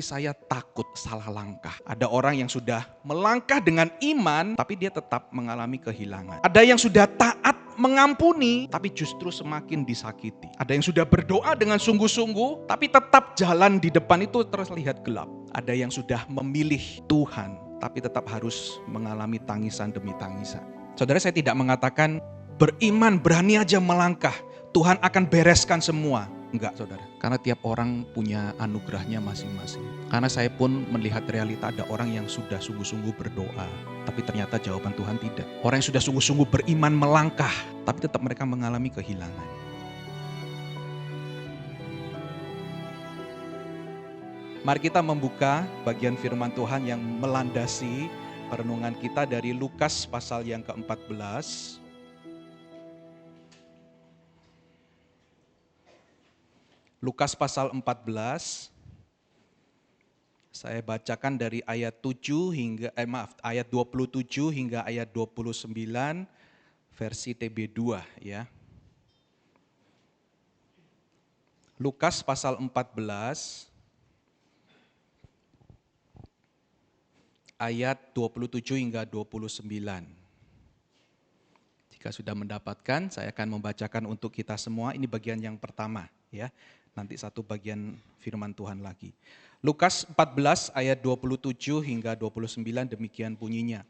Saya takut salah langkah. Ada orang yang sudah melangkah dengan iman, tapi dia tetap mengalami kehilangan. Ada yang sudah taat mengampuni, tapi justru semakin disakiti. Ada yang sudah berdoa dengan sungguh-sungguh, tapi tetap jalan di depan itu terlihat gelap. Ada yang sudah memilih Tuhan, tapi tetap harus mengalami tangisan demi tangisan. Saudara, saya tidak mengatakan beriman berani aja melangkah, Tuhan akan bereskan semua. Enggak, saudara. Karena tiap orang punya anugerahnya masing-masing. Karena saya pun melihat realita ada orang yang sudah sungguh-sungguh berdoa, tapi ternyata jawaban Tuhan tidak. Orang yang sudah sungguh-sungguh beriman melangkah, tapi tetap mereka mengalami kehilangan. Mari kita membuka bagian firman Tuhan yang melandasi perenungan kita dari Lukas pasal yang ke-14. Lukas pasal 14, saya bacakan dari ayat 27 hingga ayat 29 versi TB2 ya. Lukas pasal 14 ayat 27 hingga 29. Jika sudah mendapatkan, saya akan membacakan untuk kita semua. Ini bagian yang pertama ya. Nanti satu bagian firman Tuhan lagi. Lukas 14 ayat 27 hingga 29 demikian bunyinya.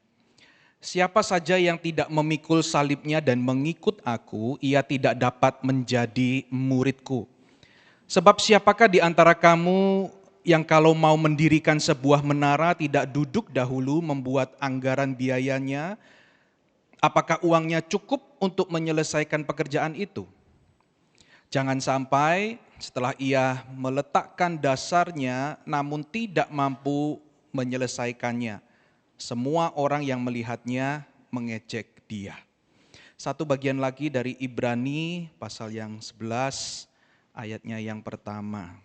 Siapa saja yang tidak memikul salibnya dan mengikut aku, ia tidak dapat menjadi muridku. Sebab siapakah di antara kamu yang kalau mau mendirikan sebuah menara tidak duduk dahulu membuat anggaran biayanya, apakah uangnya cukup untuk menyelesaikan pekerjaan itu? Jangan sampai setelah ia meletakkan dasarnya namun tidak mampu menyelesaikannya, semua orang yang melihatnya mengejek dia. Satu bagian lagi dari Ibrani pasal yang 11 ayatnya yang pertama.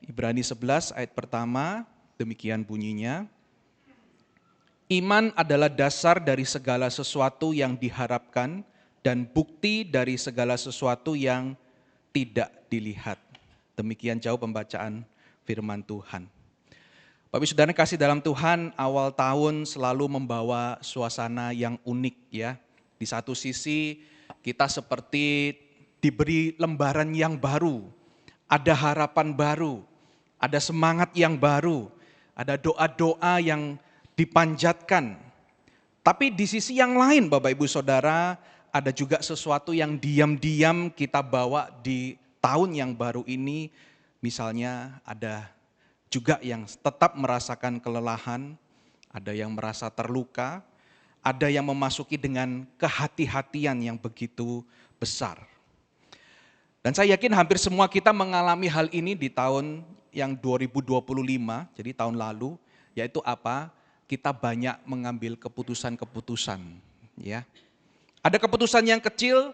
Ibrani 11 ayat pertama demikian bunyinya. Iman adalah dasar dari segala sesuatu yang diharapkan dan bukti dari segala sesuatu yang tidak dilihat. Demikian jauh pembacaan firman Tuhan. Bapak Ibu Saudara kasih dalam Tuhan, awal tahun selalu membawa suasana yang unik ya. Di satu sisi kita seperti diberi lembaran yang baru, ada harapan baru, ada semangat yang baru, ada doa-doa yang dipanjatkan. Tapi di sisi yang lain Bapak Ibu Saudara, ada juga sesuatu yang diam-diam kita bawa di tahun yang baru ini. Misalnya ada juga yang tetap merasakan kelelahan, ada yang merasa terluka, ada yang memasuki dengan kehati-hatian yang begitu besar. Dan saya yakin hampir semua kita mengalami hal ini di tahun yang 2025, jadi tahun lalu, yaitu apa? Kita banyak mengambil keputusan-keputusan, ya. Ada keputusan yang kecil,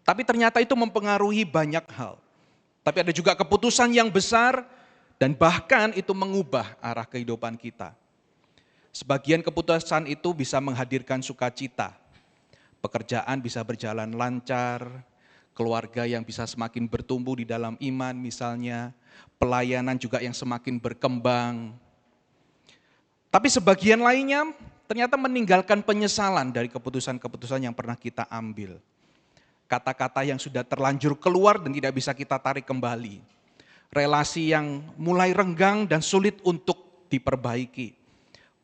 tapi ternyata itu mempengaruhi banyak hal. Tapi ada juga keputusan yang besar, dan bahkan itu mengubah arah kehidupan kita. Sebagian keputusan itu bisa menghadirkan sukacita, pekerjaan bisa berjalan lancar, keluarga yang bisa semakin bertumbuh di dalam iman misalnya, pelayanan juga yang semakin berkembang. Tapi sebagian lainnya ternyata meninggalkan penyesalan dari keputusan-keputusan yang pernah kita ambil. Kata-kata yang sudah terlanjur keluar dan tidak bisa kita tarik kembali. Relasi yang mulai renggang dan sulit untuk diperbaiki.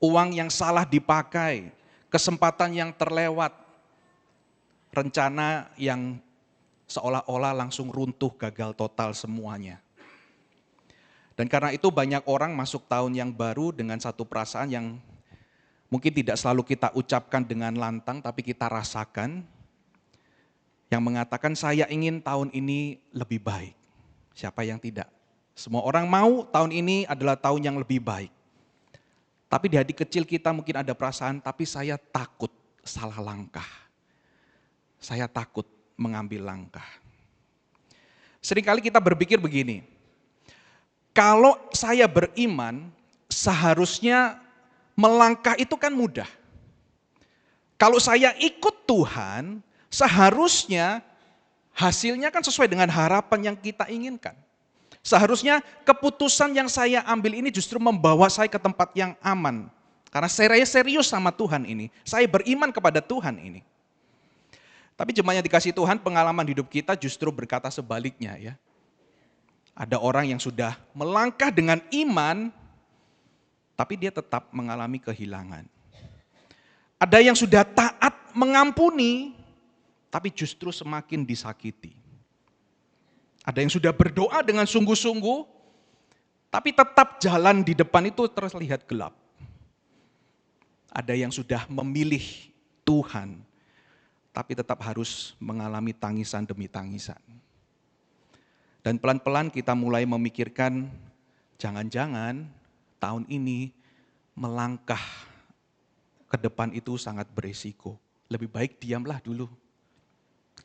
Uang yang salah dipakai, kesempatan yang terlewat, rencana yang seolah-olah langsung runtuh, gagal total semuanya. Dan karena itu banyak orang masuk tahun yang baru dengan satu perasaan yang mungkin tidak selalu kita ucapkan dengan lantang, tapi kita rasakan. Yang mengatakan saya ingin tahun ini lebih baik. Siapa yang tidak? Semua orang mau tahun ini adalah tahun yang lebih baik. Tapi di hati kecil kita mungkin ada perasaan, tapi saya takut salah langkah. Saya takut mengambil langkah. Seringkali kita berpikir begini, kalau saya beriman, seharusnya melangkah itu kan mudah. Kalau saya ikut Tuhan, seharusnya Hasilnya kan sesuai dengan harapan yang kita inginkan. Seharusnya keputusan yang saya ambil ini justru membawa saya ke tempat yang aman. Karena saya serius sama Tuhan ini. Saya beriman kepada Tuhan ini. Tapi jemaat yang dikasihi Tuhan, pengalaman hidup kita justru berkata sebaliknya ya. Ada orang yang sudah melangkah dengan iman, tapi dia tetap mengalami kehilangan. Ada yang sudah taat mengampuni, tapi justru semakin disakiti. Ada yang sudah berdoa dengan sungguh-sungguh, tapi tetap jalan di depan itu terlihat gelap. Ada yang sudah memilih Tuhan, tapi tetap harus mengalami tangisan demi tangisan. Dan pelan-pelan kita mulai memikirkan, jangan-jangan tahun ini melangkah ke depan itu sangat berisiko. Lebih baik diamlah dulu.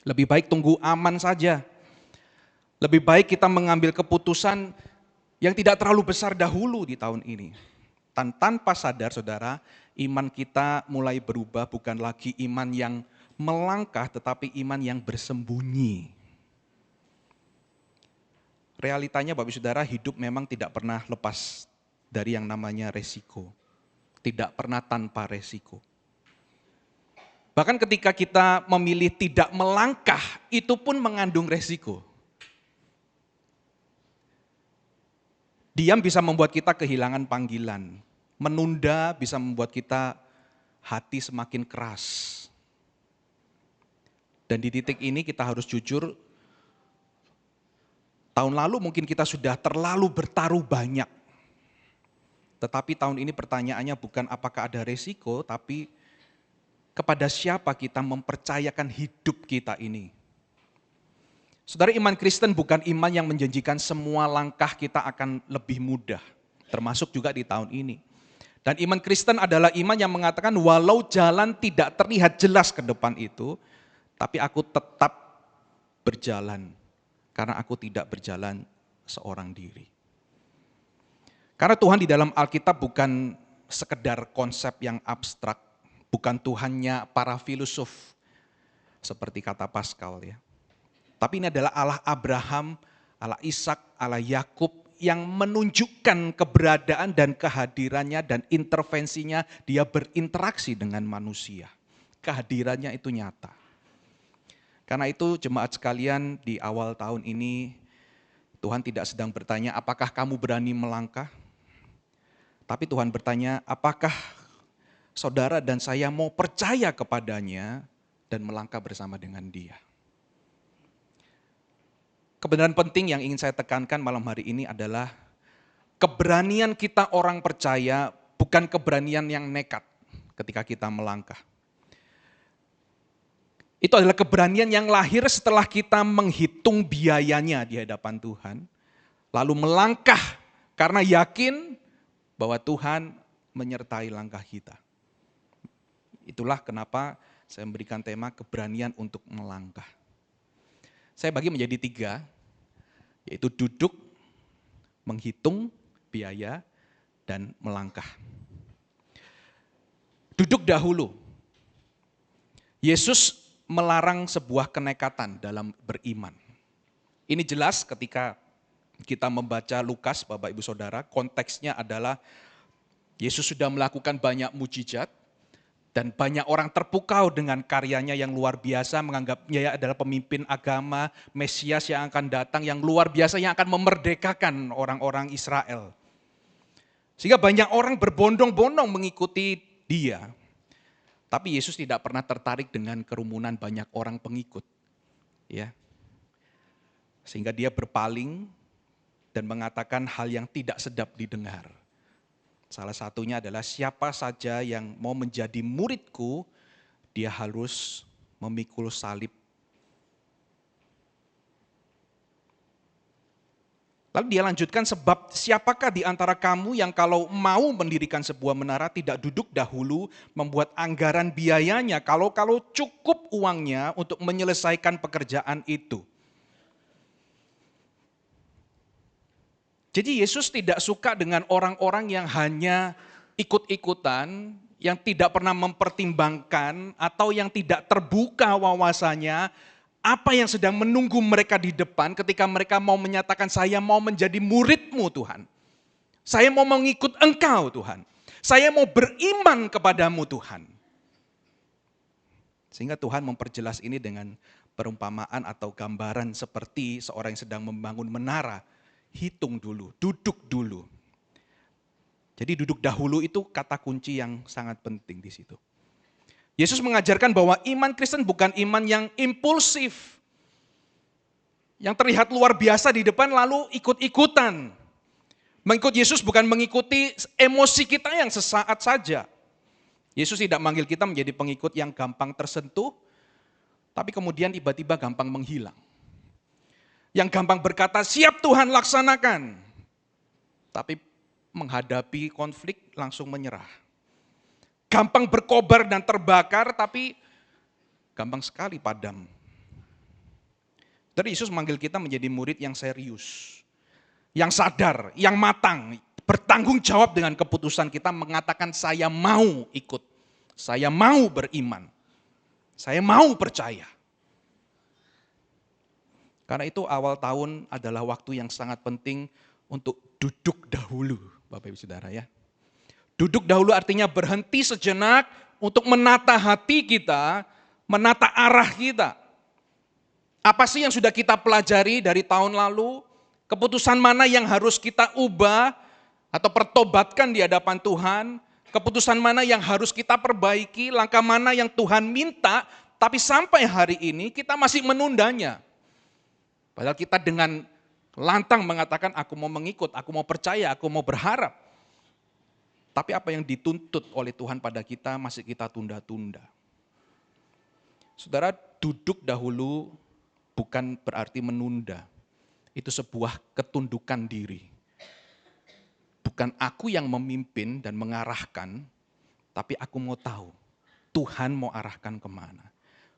Lebih baik tunggu aman saja. Lebih baik kita mengambil keputusan yang tidak terlalu besar dahulu di tahun ini. Tanpa sadar saudara, iman kita mulai berubah, bukan lagi iman yang melangkah tetapi iman yang bersembunyi. Realitanya Bapak Saudara, hidup memang tidak pernah lepas dari yang namanya resiko. Tidak pernah tanpa resiko. Bahkan ketika kita memilih tidak melangkah, itu pun mengandung resiko. Diam bisa membuat kita kehilangan panggilan. Menunda bisa membuat kita hati semakin keras. Dan di titik ini kita harus jujur, tahun lalu mungkin kita sudah terlalu bertaruh banyak. Tetapi tahun ini pertanyaannya bukan apakah ada resiko, tapi kepada siapa kita mempercayakan hidup kita ini. Saudara, iman Kristen bukan iman yang menjanjikan semua langkah kita akan lebih mudah. Termasuk juga di tahun ini. Dan iman Kristen adalah iman yang mengatakan walau jalan tidak terlihat jelas ke depan itu, tapi aku tetap berjalan. Karena aku tidak berjalan seorang diri. Karena Tuhan di dalam Alkitab bukan sekedar konsep yang abstrak. Bukan Tuhannya para filosof seperti kata Pascal ya. Tapi ini adalah Allah Abraham, Allah Ishak, Allah Yakub yang menunjukkan keberadaan dan kehadirannya dan intervensinya, dia berinteraksi dengan manusia. Kehadirannya itu nyata. Karena itu jemaat sekalian, di awal tahun ini Tuhan tidak sedang bertanya apakah kamu berani melangkah? Tapi Tuhan bertanya apakah saudara dan saya mau percaya kepadanya dan melangkah bersama dengan dia. Kebenaran penting yang ingin saya tekankan malam hari ini adalah keberanian kita orang percaya bukan keberanian yang nekat ketika kita melangkah. Itu adalah keberanian yang lahir setelah kita menghitung biayanya di hadapan Tuhan. Lalu melangkah karena yakin bahwa Tuhan menyertai langkah kita. Itulah kenapa saya memberikan tema keberanian untuk melangkah. Saya bagi menjadi 3, yaitu duduk, menghitung biaya, dan melangkah. Duduk dahulu. Yesus melarang sebuah kenekatan dalam beriman. Ini jelas ketika kita membaca Lukas, Bapak Ibu Saudara, konteksnya adalah Yesus sudah melakukan banyak mujizat, dan banyak orang terpukau dengan karyanya yang luar biasa, menganggapnya adalah pemimpin agama, Mesias yang akan datang, yang luar biasa, yang akan memerdekakan orang-orang Israel. Sehingga banyak orang berbondong-bondong mengikuti dia. Tapi Yesus tidak pernah tertarik dengan kerumunan banyak orang pengikut. Ya. Sehingga dia berpaling dan mengatakan hal yang tidak sedap didengar. Salah satunya adalah siapa saja yang mau menjadi muridku, dia harus memikul salib. Lalu dia lanjutkan, sebab siapakah di antara kamu yang kalau mau mendirikan sebuah menara tidak duduk dahulu membuat anggaran biayanya, kalau cukup uangnya untuk menyelesaikan pekerjaan itu. Jadi Yesus tidak suka dengan orang-orang yang hanya ikut-ikutan, yang tidak pernah mempertimbangkan, atau yang tidak terbuka wawasannya, apa yang sedang menunggu mereka di depan ketika mereka mau menyatakan, saya mau menjadi murid-Mu Tuhan. Saya mau mengikut Engkau Tuhan. Saya mau beriman kepadamu Tuhan. Sehingga Tuhan memperjelas ini dengan perumpamaan atau gambaran seperti seorang yang sedang membangun menara. Hitung dulu, duduk dulu. Jadi duduk dahulu itu kata kunci yang sangat penting di situ. Yesus mengajarkan bahwa iman Kristen bukan iman yang impulsif. Yang terlihat luar biasa di depan lalu ikut-ikutan. Mengikut Yesus bukan mengikuti emosi kita yang sesaat saja. Yesus tidak manggil kita menjadi pengikut yang gampang tersentuh, tapi kemudian tiba-tiba gampang menghilang. Yang gampang berkata, siap Tuhan laksanakan. Tapi menghadapi konflik langsung menyerah. Gampang berkobar dan terbakar, tapi gampang sekali padam. Jadi Yesus manggil kita menjadi murid yang serius, yang sadar, yang matang, bertanggung jawab dengan keputusan kita mengatakan saya mau ikut, saya mau beriman, saya mau percaya. Karena itu awal tahun adalah waktu yang sangat penting untuk duduk dahulu, Bapak Ibu Saudara ya. Duduk dahulu artinya berhenti sejenak untuk menata hati kita, menata arah kita. Apa sih yang sudah kita pelajari dari tahun lalu? Keputusan mana yang harus kita ubah atau pertobatkan di hadapan Tuhan? Keputusan mana yang harus kita perbaiki? Langkah mana yang Tuhan minta, tapi sampai hari ini kita masih menundanya. Padahal kita dengan lantang mengatakan aku mau mengikut, aku mau percaya, aku mau berharap. Tapi apa yang dituntut oleh Tuhan pada kita masih kita tunda-tunda. Saudara, duduk dahulu bukan berarti menunda. Itu sebuah ketundukan diri. Bukan aku yang memimpin dan mengarahkan, tapi aku mau tahu Tuhan mau arahkan kemana.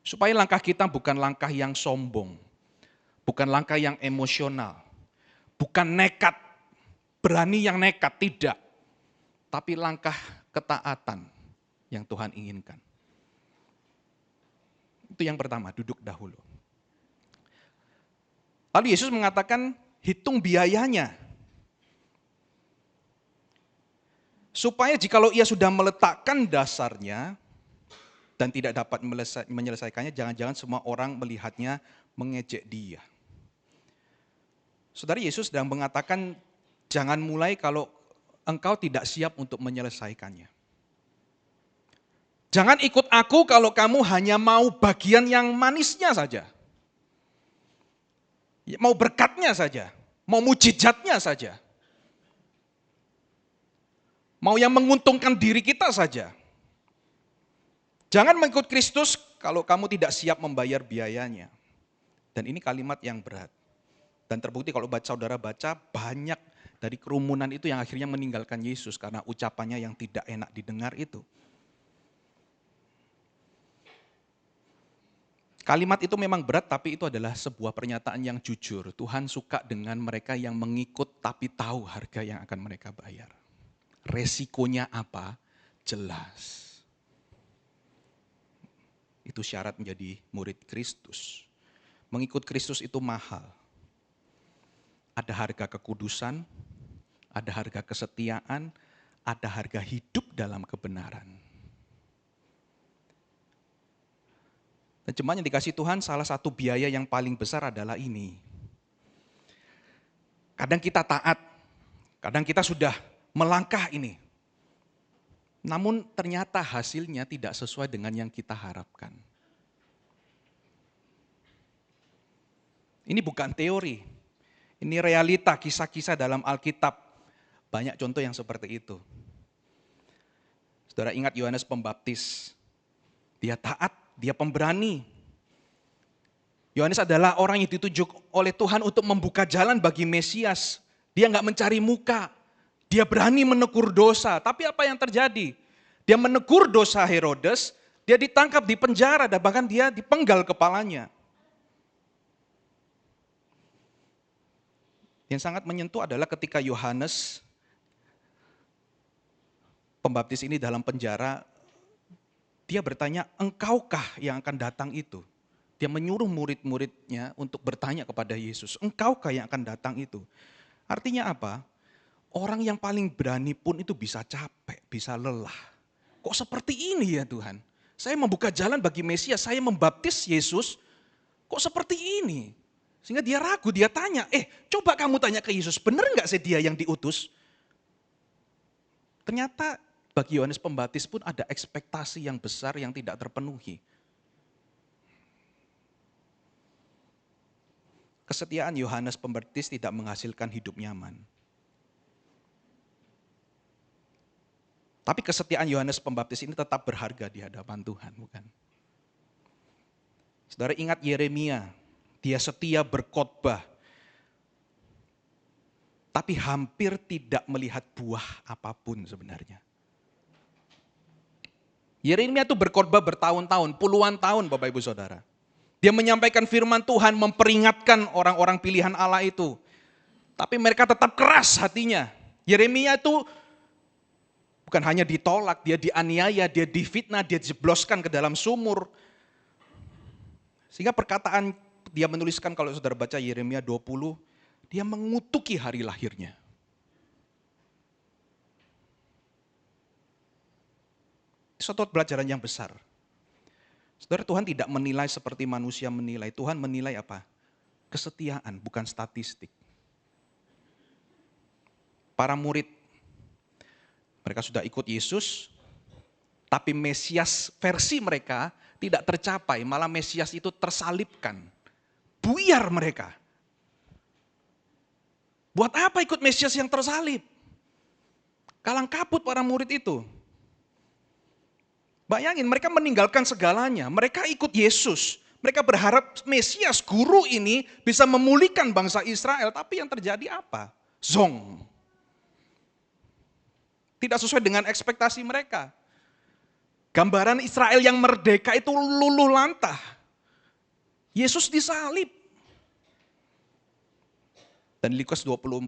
Supaya langkah kita bukan langkah yang sombong, bukan langkah yang emosional, bukan nekat, berani yang nekat, tidak. Tapi langkah ketaatan yang Tuhan inginkan. Itu yang pertama, duduk dahulu. Lalu Yesus mengatakan, hitung biayanya. Supaya jikalau ia sudah meletakkan dasarnya, dan tidak dapat menyelesaikannya, jangan-jangan semua orang melihatnya mengejek dia. Saudara, Yesus sedang mengatakan, jangan mulai kalau engkau tidak siap untuk menyelesaikannya. Jangan ikut aku kalau kamu hanya mau bagian yang manisnya saja. Mau berkatnya saja, mau mujizatnya saja. Mau yang menguntungkan diri kita saja. Jangan mengikut Kristus kalau kamu tidak siap membayar biayanya. Dan ini kalimat yang berat. Dan terbukti kalau saudara baca, banyak dari kerumunan itu yang akhirnya meninggalkan Yesus karena ucapannya yang tidak enak didengar itu. Kalimat itu memang berat, tapi itu adalah sebuah pernyataan yang jujur. Tuhan suka dengan mereka yang mengikut tapi tahu harga yang akan mereka bayar. Resikonya apa? Jelas. Itu syarat menjadi murid Kristus. Mengikut Kristus itu mahal. Ada harga kekudusan, ada harga kesetiaan, ada harga hidup dalam kebenaran. Dan jemaat yang dikasih Tuhan, salah satu biaya yang paling besar adalah ini. Kadang kita taat, kadang kita sudah melangkah ini. Namun ternyata hasilnya tidak sesuai dengan yang kita harapkan. Ini bukan teori, ini realita, kisah-kisah dalam Alkitab. Banyak contoh yang seperti itu. Saudara ingat Yohanes Pembaptis, dia taat, dia pemberani. Yohanes adalah orang yang ditunjuk oleh Tuhan untuk membuka jalan bagi Mesias. Dia nggak mencari muka, dia berani menegur dosa. Tapi apa yang terjadi? Dia menegur dosa Herodes, dia ditangkap di penjara dan bahkan dia dipenggal kepalanya. Yang sangat menyentuh adalah ketika Yohanes Pembaptis ini dalam penjara, dia bertanya, engkaukah yang akan datang itu? Dia menyuruh murid-muridnya untuk bertanya kepada Yesus, engkaukah yang akan datang itu? Artinya apa? Orang yang paling berani pun itu bisa capek, bisa lelah. Kok seperti ini ya Tuhan? Saya membuka jalan bagi Mesias, saya membaptis Yesus, kok seperti ini? Sehingga dia ragu, dia tanya, coba kamu tanya ke Yesus, benar nggak sih dia yang diutus? Ternyata bagi Yohanes Pembaptis pun ada ekspektasi yang besar yang tidak terpenuhi. Kesetiaan Yohanes Pembaptis tidak menghasilkan hidup nyaman. Tapi kesetiaan Yohanes Pembaptis ini tetap berharga di hadapan Tuhan, bukan? Saudara ingat Yeremia, dia setia berkhotbah, tapi hampir tidak melihat buah apapun sebenarnya. Yeremia itu berkhotbah bertahun-tahun, puluhan tahun Bapak Ibu Saudara. Dia menyampaikan firman Tuhan, memperingatkan orang-orang pilihan Allah itu. Tapi mereka tetap keras hatinya. Yeremia itu bukan hanya ditolak, dia dianiaya, dia difitnah, dia dijebloskan ke dalam sumur. Sehingga perkataan dia menuliskan, kalau saudara baca Yeremia 20, dia mengutuki hari lahirnya. Suatu pelajaran yang besar. Saudara, Tuhan tidak menilai seperti manusia menilai. Tuhan menilai apa? Kesetiaan, bukan statistik. Para murid, mereka sudah ikut Yesus, tapi Mesias versi mereka tidak tercapai. Malah Mesias itu tersalibkan. Buyar mereka. Buat apa ikut Mesias yang tersalib? Kalang kabut para murid itu. Bayangin, mereka meninggalkan segalanya, mereka ikut Yesus. Mereka berharap Mesias, guru ini bisa memulihkan bangsa Israel. Tapi yang terjadi apa? Zong. Tidak sesuai dengan ekspektasi mereka. Gambaran Israel yang merdeka itu luluh lantah. Yesus disalib. Dan Lukas 24,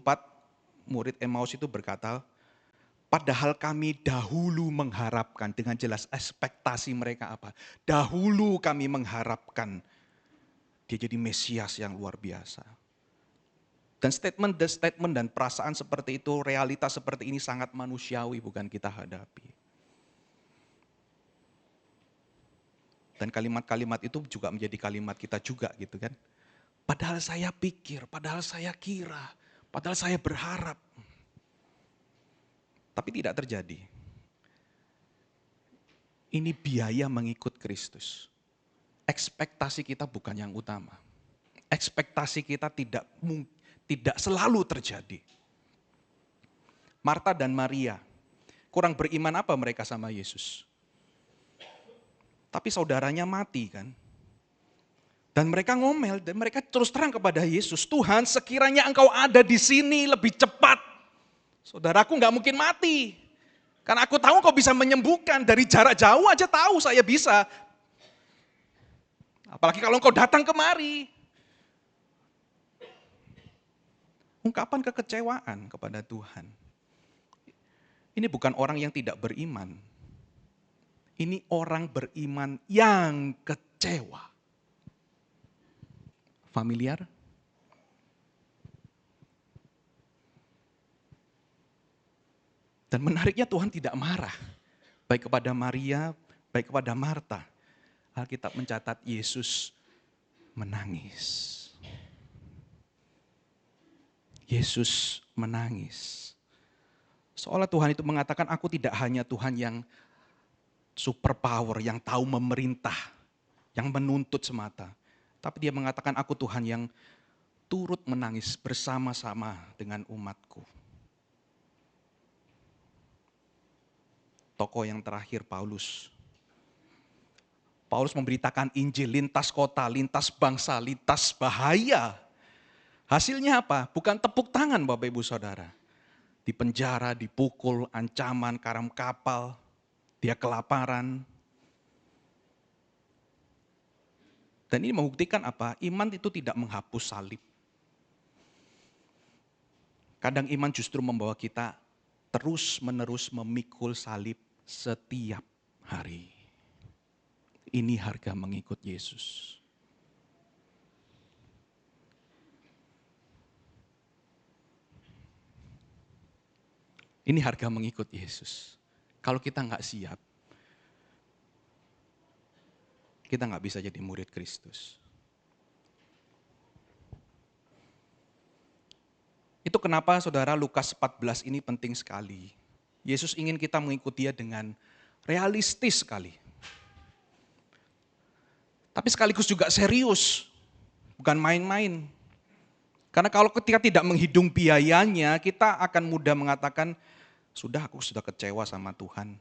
murid Emmaus itu berkata, padahal kami dahulu mengharapkan, dengan jelas ekspektasi mereka apa? Dahulu kami mengharapkan dia jadi Mesias yang luar biasa. Dan statement dan perasaan seperti itu, realitas seperti ini sangat manusiawi, bukan kita hadapi. Dan kalimat-kalimat itu juga menjadi kalimat kita juga gitu kan. Padahal saya pikir, padahal saya kira, padahal saya berharap. Tapi tidak terjadi. Ini biaya mengikut Kristus. Ekspektasi kita bukan yang utama. Ekspektasi kita tidak selalu terjadi. Marta dan Maria, kurang beriman apa mereka sama Yesus? Tapi saudaranya mati kan. Dan mereka ngomel, dan mereka terus terang kepada Yesus, Tuhan sekiranya engkau ada di sini lebih cepat. Saudaraku gak mungkin mati. Karena aku tahu kau bisa menyembuhkan, dari jarak jauh aja tahu saya bisa. Apalagi kalau engkau datang kemari. Ungkapan kekecewaan kepada Tuhan. Ini bukan orang yang tidak beriman. Ini orang beriman yang kecewa. Familiar? Dan menariknya Tuhan tidak marah. Baik kepada Maria, baik kepada Marta. Alkitab mencatat Yesus menangis. Yesus menangis. Seolah Tuhan itu mengatakan, aku tidak hanya Tuhan yang super power, yang tahu memerintah, yang menuntut semata. Tapi dia mengatakan, aku Tuhan yang turut menangis bersama-sama dengan umatku. Tokoh yang terakhir, Paulus. Paulus memberitakan Injil lintas kota, lintas bangsa, lintas bahaya. Hasilnya apa? Bukan tepuk tangan Bapak Ibu Saudara. Di penjara, dipukul, ancaman, karam kapal, dia kelaparan. Dan ini membuktikan apa? Iman itu tidak menghapus salib. Kadang iman justru membawa kita terus-menerus memikul salib setiap hari. Ini harga mengikut Yesus. Ini harga mengikut Yesus. Kalau kita nggak siap, kita nggak bisa jadi murid Kristus. Itu kenapa saudara Lukas 14 ini penting sekali. Yesus ingin kita mengikuti dia dengan realistis sekali. Tapi sekaligus juga serius, bukan main-main. Karena kalau ketika tidak menghidung biayanya, kita akan mudah mengatakan, aku sudah kecewa sama Tuhan.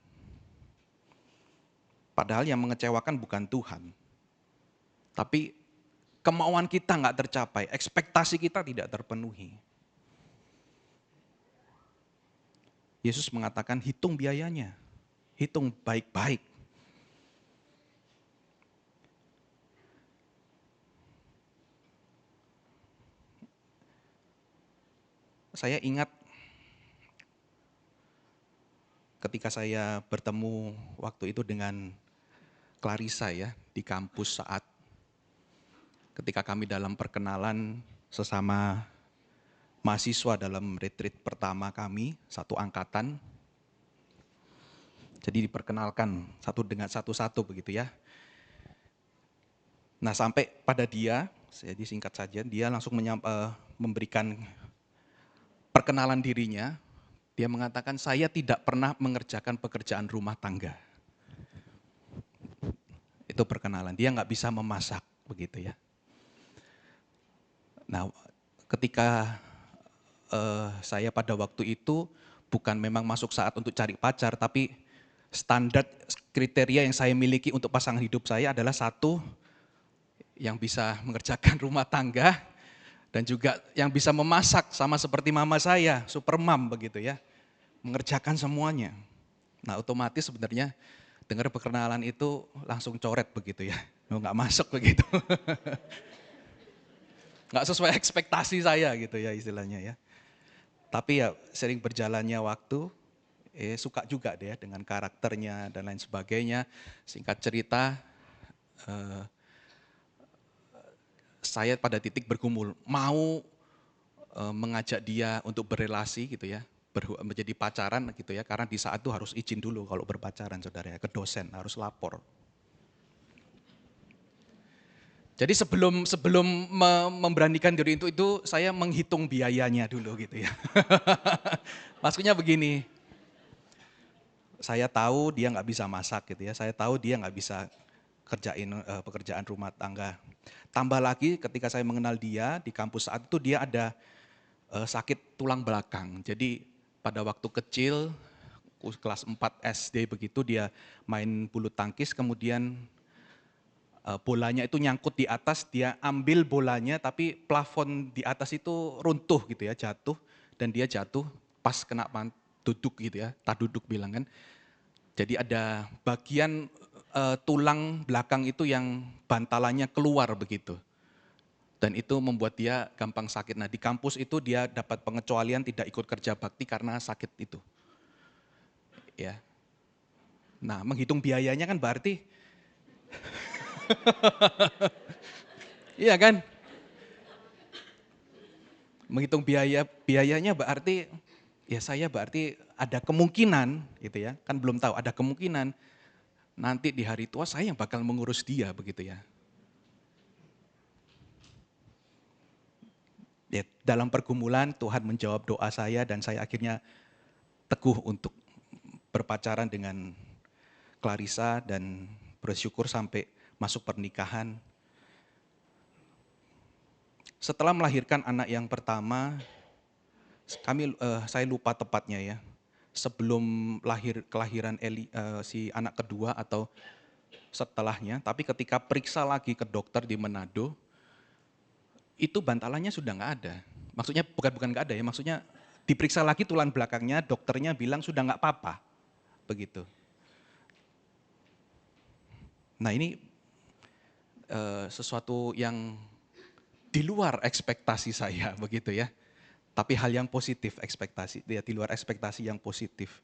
Padahal yang mengecewakan bukan Tuhan. Tapi kemauan kita nggak tercapai, ekspektasi kita tidak terpenuhi. Yesus mengatakan hitung biayanya, hitung baik-baik. Saya ingat ketika saya bertemu waktu itu dengan Clarissa ya di kampus saat ketika kami dalam perkenalan sesama mahasiswa dalam retreat pertama kami, satu angkatan. Jadi diperkenalkan satu dengan satu-satu begitu ya. Nah sampai pada dia, saya disingkat saja, dia langsung memberikan perkenalan dirinya. Dia mengatakan, saya tidak pernah mengerjakan pekerjaan rumah tangga. Itu perkenalan, dia nggak bisa memasak begitu ya. Nah ketika saya pada waktu itu bukan memang masuk saat untuk cari pacar, tapi standar kriteria yang saya miliki untuk pasangan hidup saya adalah satu, yang bisa mengerjakan rumah tangga, dan juga yang bisa memasak sama seperti mama saya, super mom begitu ya, mengerjakan semuanya. Nah otomatis sebenarnya dengar perkenalan itu langsung coret begitu ya, nggak masuk begitu. Nggak sesuai ekspektasi saya gitu ya istilahnya ya. Tapi ya sering berjalannya waktu, suka juga deh dengan karakternya dan lain sebagainya. Singkat cerita, saya pada titik bergumul, mau mengajak dia untuk berrelasi gitu ya, menjadi pacaran gitu ya, karena di saat itu harus izin dulu kalau berpacaran saudara ya, ke dosen, harus lapor. Jadi sebelum memberanikan diri itu saya menghitung biayanya dulu gitu ya. Maksudnya begini, saya tahu dia nggak bisa masak gitu ya, saya tahu dia nggak bisa kerjain pekerjaan rumah tangga. Tambah lagi ketika saya mengenal dia di kampus saat itu dia ada sakit tulang belakang. Jadi pada waktu kecil kelas 4 SD begitu dia main bulu tangkis, kemudian bolanya itu nyangkut di atas, dia ambil bolanya tapi plafon di atas itu runtuh gitu ya, jatuh, dan dia jatuh pas kena duduk gitu ya, tak duduk bilang kan. Jadi ada bagian tulang belakang itu yang bantalannya keluar begitu. Dan itu membuat dia gampang sakit. Nah di kampus itu dia dapat pengecualian tidak ikut kerja bakti karena sakit itu. Ya. Nah menghitung biayanya kan berarti, iya kan? Menghitung biayanya berarti, ya saya berarti ada kemungkinan gitu ya, kan belum tahu, ada kemungkinan nanti di hari tua saya yang bakal mengurus dia begitu ya. Ya, dalam pergumulan Tuhan menjawab doa saya dan saya akhirnya teguh untuk berpacaran dengan Clarissa dan bersyukur sampai masuk pernikahan. Setelah melahirkan anak yang pertama, saya lupa tepatnya ya, sebelum kelahiran si anak kedua atau setelahnya, tapi ketika periksa lagi ke dokter di Manado, itu bantalannya sudah nggak ada. Maksudnya bukan nggak ada ya, maksudnya diperiksa lagi tulang belakangnya, dokternya bilang sudah nggak apa-apa, begitu. Nah ini sesuatu yang di luar ekspektasi saya, begitu ya. Tapi hal yang positif ekspektasi, ya di luar ekspektasi yang positif.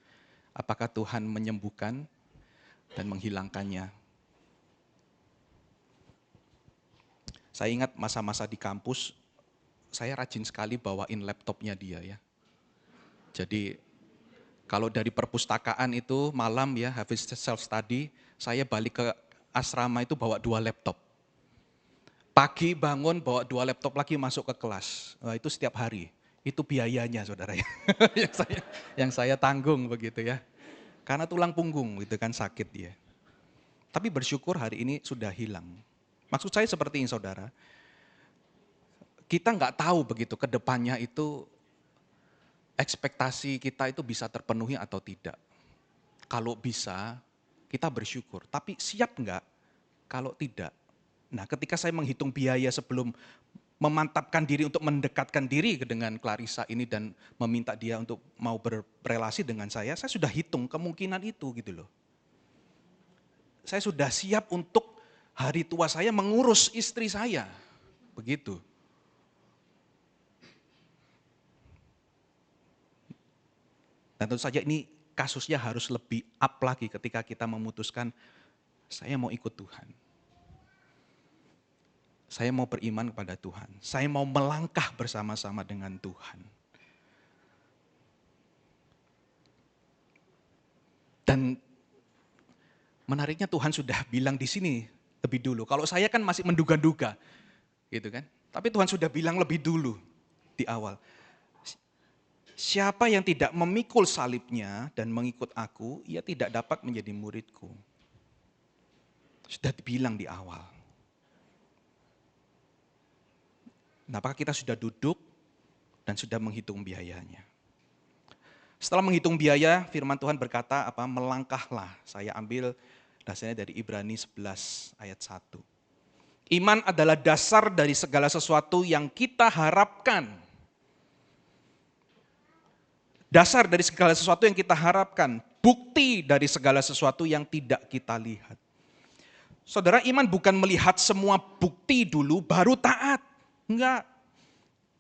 Apakah Tuhan menyembuhkan dan menghilangkannya? Saya ingat masa-masa di kampus, saya rajin sekali bawain laptopnya dia ya. Jadi Kalau dari perpustakaan itu malam ya, habis self study, saya balik ke asrama itu bawa 2 laptop. Pagi bangun bawa 2 laptop lagi masuk ke kelas. Itu setiap hari. Itu biayanya saudara ya. yang saya tanggung begitu ya. Karena tulang punggung itu kan sakit dia. Tapi bersyukur hari ini sudah hilang. Maksud saya seperti ini saudara. Kita nggak tahu begitu ke depannya itu ekspektasi kita itu bisa terpenuhi atau tidak. Kalau bisa, kita bersyukur. Tapi siap nggak kalau tidak? Nah, ketika saya menghitung biaya sebelum memantapkan diri untuk mendekatkan diri dengan Clarissa ini dan meminta dia untuk mau berrelasi dengan saya sudah hitung kemungkinan itu gitu loh. Saya sudah siap untuk hari tua saya mengurus istri saya. Begitu. Dan tentu saja ini kasusnya harus lebih up lagi ketika kita memutuskan saya mau ikut Tuhan. Saya mau beriman kepada Tuhan. Saya mau melangkah bersama-sama dengan Tuhan. Dan menariknya Tuhan sudah bilang di sini lebih dulu. Kalau saya kan masih menduga-duga, gitu kan. Tapi Tuhan sudah bilang lebih dulu di awal. Siapa yang tidak memikul salibnya dan mengikut aku, ia tidak dapat menjadi muridku. Sudah dibilang di awal. Nah, apakah kita sudah duduk dan sudah menghitung biayanya? Setelah menghitung biaya, firman Tuhan berkata, melangkahlah. Saya ambil dasarnya dari Ibrani 11 ayat 1. Iman adalah dasar dari segala sesuatu yang kita harapkan. Dasar dari segala sesuatu yang kita harapkan. Bukti dari segala sesuatu yang tidak kita lihat. Saudara, iman bukan melihat semua bukti dulu baru taat. Enggak.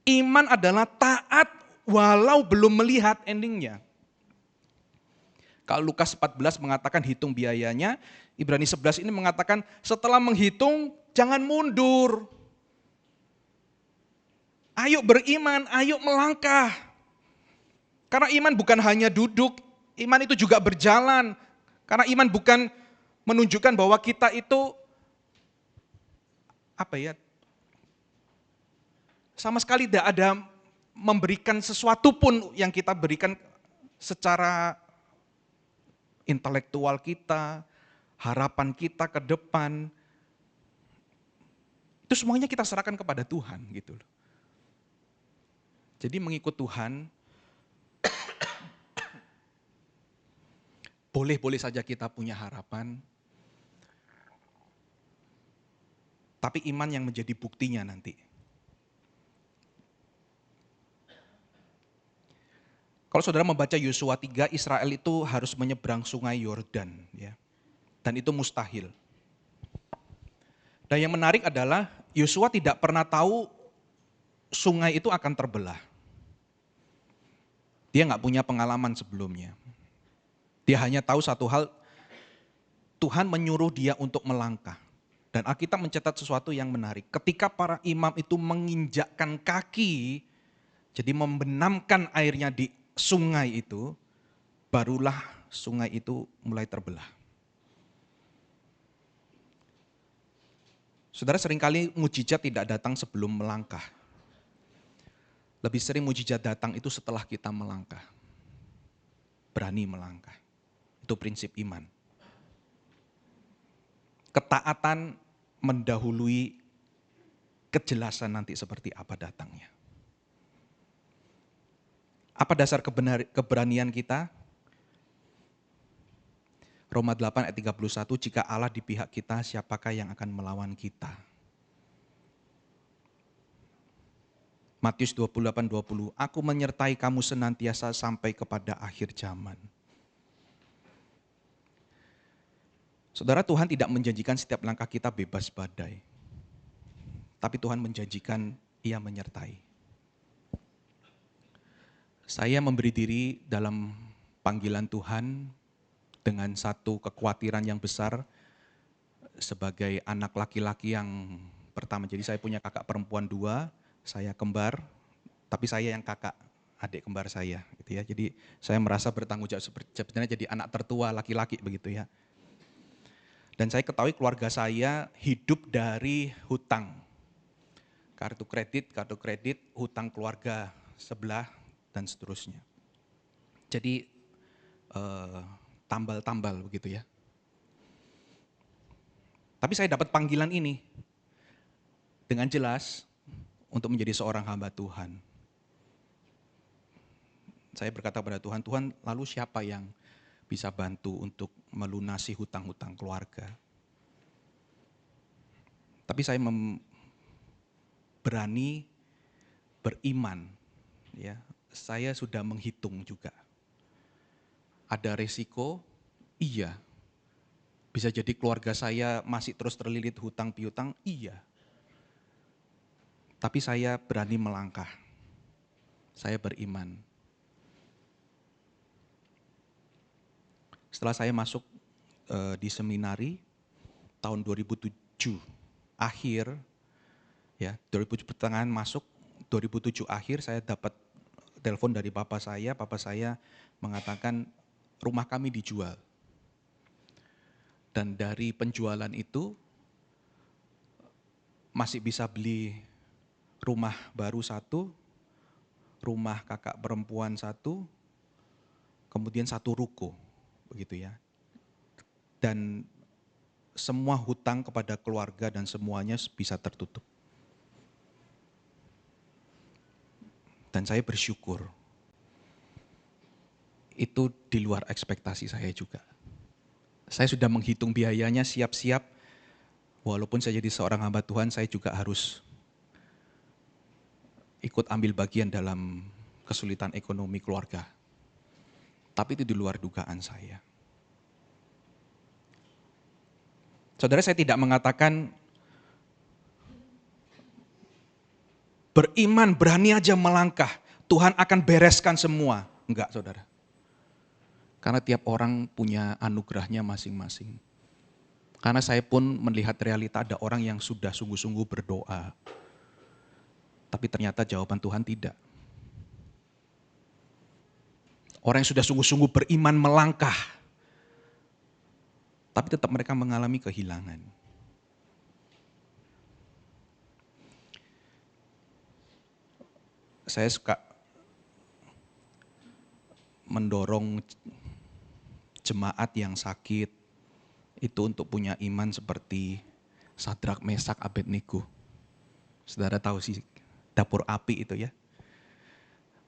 Iman adalah taat walau belum melihat endingnya. Kalau Lukas 14 mengatakan hitung biayanya, Ibrani 11 ini mengatakan setelah menghitung jangan mundur. Ayo beriman, ayo melangkah. Karena iman bukan hanya duduk, iman itu juga berjalan. Karena iman bukan menunjukkan bahwa kita itu sama sekali tidak ada memberikan sesuatu pun yang kita berikan secara intelektual kita, harapan kita ke depan. Itu semuanya kita serahkan kepada Tuhan gitu loh. Jadi mengikut Tuhan boleh-boleh saja kita punya harapan. Tapi iman yang menjadi buktinya nanti. Kalau saudara membaca Yosua 3, Israel itu harus menyeberang sungai Yordan, ya. Dan itu mustahil. Dan yang menarik adalah Yosua tidak pernah tahu sungai itu akan terbelah. Dia nggak punya pengalaman sebelumnya. Dia hanya tahu satu hal, Tuhan menyuruh dia untuk melangkah. Dan Alkitab mencatat sesuatu yang menarik. Ketika para imam itu menginjakkan kaki, jadi membenamkan airnya di sungai itu, barulah sungai itu mulai terbelah. Saudara, seringkali mujizat tidak datang sebelum melangkah. Lebih sering mujizat datang itu setelah kita melangkah. Berani melangkah. Itu prinsip iman. Ketaatan mendahului kejelasan nanti seperti apa datangnya. Apa dasar keberanian kita? Roma 8 ayat 31, jika Allah di pihak kita, siapakah yang akan melawan kita? Matius 28:20, aku menyertai kamu senantiasa sampai kepada akhir zaman. Saudara, Tuhan tidak menjanjikan setiap langkah kita bebas badai. Tapi Tuhan menjanjikan Ia menyertai. Saya memberi diri dalam panggilan Tuhan dengan satu kekhawatiran yang besar sebagai anak laki-laki yang pertama. Jadi saya punya kakak perempuan 2, saya kembar, tapi saya yang kakak adik kembar saya gitu ya. Jadi saya merasa bertanggung jawab sebenarnya jadi anak tertua laki-laki begitu ya. Dan saya ketahui keluarga saya hidup dari hutang. Kartu kredit, hutang keluarga sebelah dan seterusnya. Jadi tambal-tambal begitu ya. Tapi saya dapat panggilan ini dengan jelas untuk menjadi seorang hamba Tuhan. Saya berkata pada Tuhan, Tuhan lalu siapa yang bisa bantu untuk melunasi hutang-hutang keluarga? Tapi saya berani beriman, ya. Saya sudah menghitung juga. Ada resiko, iya. Bisa jadi keluarga saya masih terus terlilit hutang piutang, iya. Tapi saya berani melangkah. Saya beriman. Setelah saya masuk di seminari tahun 2007 akhir, ya 2007 pertengahan masuk, 2007 akhir saya dapat telepon dari papa saya mengatakan rumah kami dijual. Dan dari penjualan itu masih bisa beli rumah baru satu, rumah kakak perempuan satu, kemudian satu ruko, begitu ya. Dan semua hutang kepada keluarga dan semuanya bisa tertutup. Dan saya bersyukur. Itu di luar ekspektasi saya juga. Saya sudah menghitung biayanya siap-siap, walaupun saya jadi seorang hamba Tuhan, saya juga harus ikut ambil bagian dalam kesulitan ekonomi keluarga. Tapi itu di luar dugaan saya. Saudara, saya tidak mengatakan beriman, berani aja melangkah, Tuhan akan bereskan semua. Enggak, saudara. Karena tiap orang punya anugerahnya masing-masing. Karena saya pun melihat realita ada orang yang sudah sungguh-sungguh berdoa. Tapi ternyata jawaban Tuhan tidak. Orang yang sudah sungguh-sungguh beriman melangkah. Tapi tetap mereka mengalami kehilangan. Saya suka mendorong jemaat yang sakit itu untuk punya iman seperti Sadrak, Mesak, Abednego. Saudara tahu sih dapur api itu ya.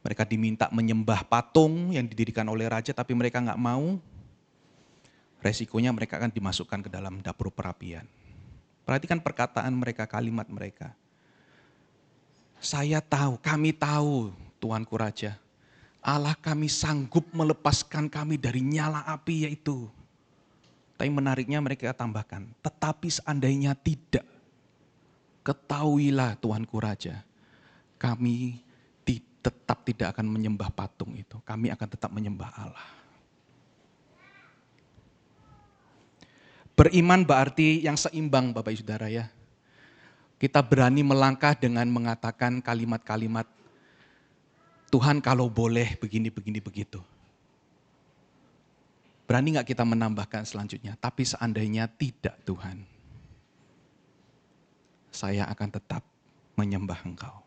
Mereka diminta menyembah patung yang didirikan oleh raja tapi mereka nggak mau. Resikonya mereka akan dimasukkan ke dalam dapur perapian. Perhatikan perkataan mereka, kalimat mereka. Saya tahu, kami tahu Tuanku Raja. Allah kami sanggup melepaskan kami dari nyala api yaitu. Tapi menariknya mereka tambahkan, tetapi seandainya tidak, ketahuilah Tuanku Raja, kami tetap tidak akan menyembah patung itu. Kami akan tetap menyembah Allah. Beriman berarti yang seimbang Bapak Ibu Saudara ya. Kita berani melangkah dengan mengatakan kalimat-kalimat, Tuhan kalau boleh begini, begitu. Berani gak kita menambahkan selanjutnya, tapi seandainya tidak Tuhan, saya akan tetap menyembah Engkau.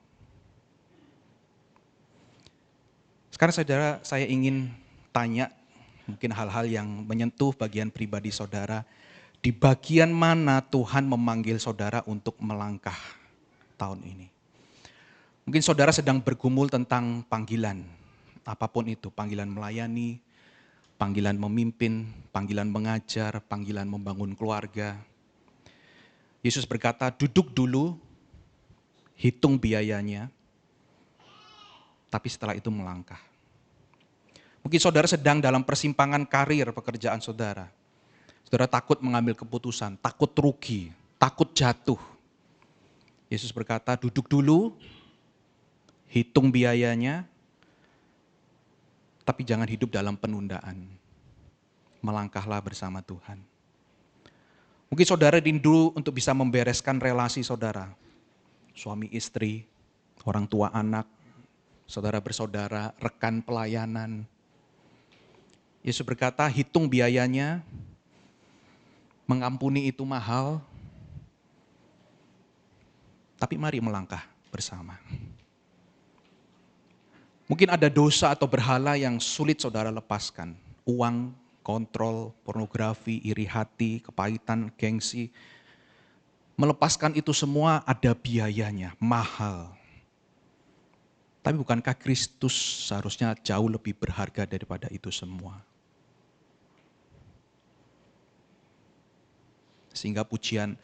Sekarang saudara, saya ingin tanya mungkin hal-hal yang menyentuh bagian pribadi saudara. Di bagian mana Tuhan memanggil saudara untuk melangkah tahun ini? Mungkin saudara sedang bergumul tentang panggilan, apapun itu, panggilan melayani, panggilan memimpin, panggilan mengajar, panggilan membangun keluarga. Yesus berkata, duduk dulu, hitung biayanya, tapi setelah itu melangkah. Mungkin saudara sedang dalam persimpangan karir pekerjaan saudara. Saudara takut mengambil keputusan, takut rugi, takut jatuh. Yesus berkata, duduk dulu, hitung biayanya, tapi jangan hidup dalam penundaan. Melangkahlah bersama Tuhan. Mungkin saudara rindu untuk bisa membereskan relasi saudara. Suami istri, orang tua anak, saudara bersaudara, rekan pelayanan. Yesus berkata, hitung biayanya, mengampuni itu mahal, tapi mari melangkah bersama. Mungkin ada dosa atau berhala yang sulit saudara lepaskan. Uang, kontrol, pornografi, iri hati, kepahitan, gengsi. Melepaskan itu semua ada biayanya, mahal. Tapi bukankah Kristus seharusnya jauh lebih berharga daripada itu semua? Sehingga pujian,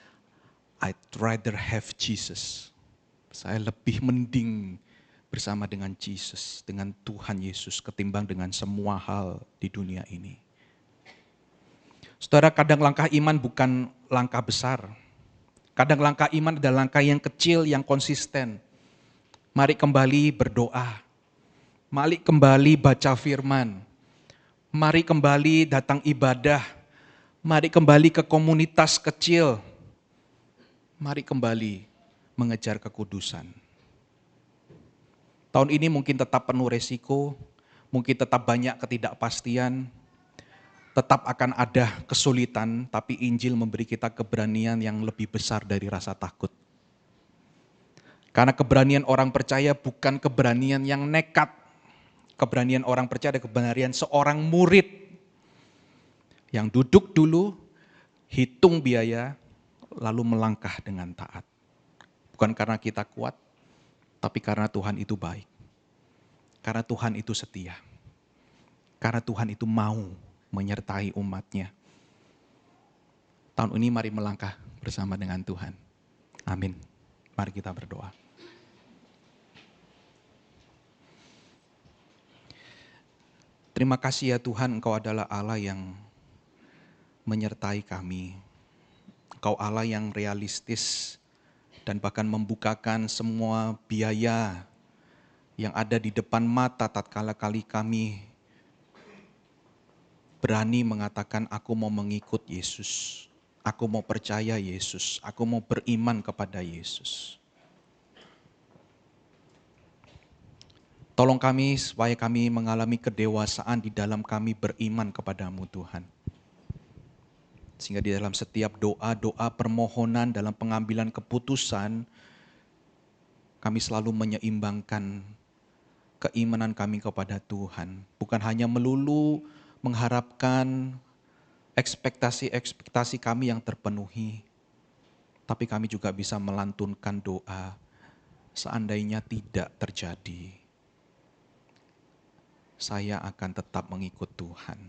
I'd rather have Jesus. Saya lebih mending bersama dengan Jesus, dengan Tuhan Yesus, ketimbang dengan semua hal di dunia ini. Saudara, kadang langkah iman bukan langkah besar. Kadang langkah iman adalah langkah yang kecil, yang konsisten. Mari kembali berdoa. Mari kembali baca firman. Mari kembali datang ibadah. Mari kembali ke komunitas kecil. Mari kembali mengejar kekudusan. Tahun ini mungkin tetap penuh resiko, mungkin tetap banyak ketidakpastian, tetap akan ada kesulitan, tapi Injil memberi kita keberanian yang lebih besar dari rasa takut. Karena keberanian orang percaya bukan keberanian yang nekat. Keberanian orang percaya adalah keberanian seorang murid yang duduk dulu, hitung biaya, lalu melangkah dengan taat. Bukan karena kita kuat, tapi karena Tuhan itu baik. Karena Tuhan itu setia. Karena Tuhan itu mau menyertai umatnya. Tahun ini mari melangkah bersama dengan Tuhan. Amin. Mari kita berdoa. Terima kasih ya Tuhan, Engkau adalah Allah yang menyertai kami. Engkau Allah yang realistis dan bahkan membukakan semua biaya yang ada di depan mata tatkala kami berani mengatakan aku mau mengikut Yesus. Aku mau percaya Yesus. Aku mau beriman kepada Yesus. Tolong kami supaya kami mengalami kedewasaan di dalam kami beriman kepadamu Tuhan. Sehingga di dalam setiap doa-doa permohonan dalam pengambilan keputusan, kami selalu menyeimbangkan keimanan kami kepada Tuhan. Bukan hanya melulu mengharapkan ekspektasi-ekspektasi kami yang terpenuhi, tapi kami juga bisa melantunkan doa seandainya tidak terjadi. Saya akan tetap mengikut Tuhan.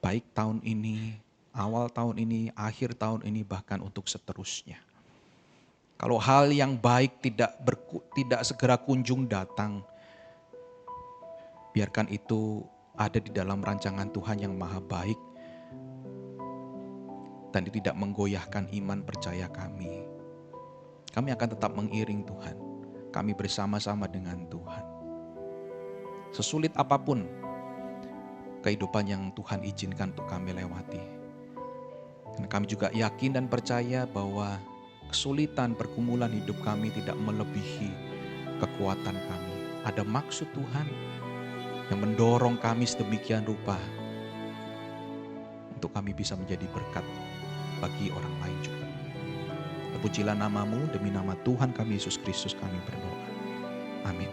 Baik tahun ini, awal tahun ini, akhir tahun ini, bahkan untuk seterusnya. Kalau hal yang baik tidak segera kunjung datang, biarkan itu ada di dalam rancangan Tuhan yang maha baik dan tidak menggoyahkan iman percaya kami. Kami akan tetap mengiring Tuhan. Kami bersama-sama dengan Tuhan. Sesulit apapun kehidupan yang Tuhan izinkan untuk kami lewati. Dan kami juga yakin dan percaya bahwa kesulitan pergumulan hidup kami tidak melebihi kekuatan kami. Ada maksud Tuhan yang mendorong kami sedemikian rupa untuk kami bisa menjadi berkat bagi orang lain juga. Terpujilah namamu, demi nama Tuhan kami Yesus Kristus kami berdoa. Amin.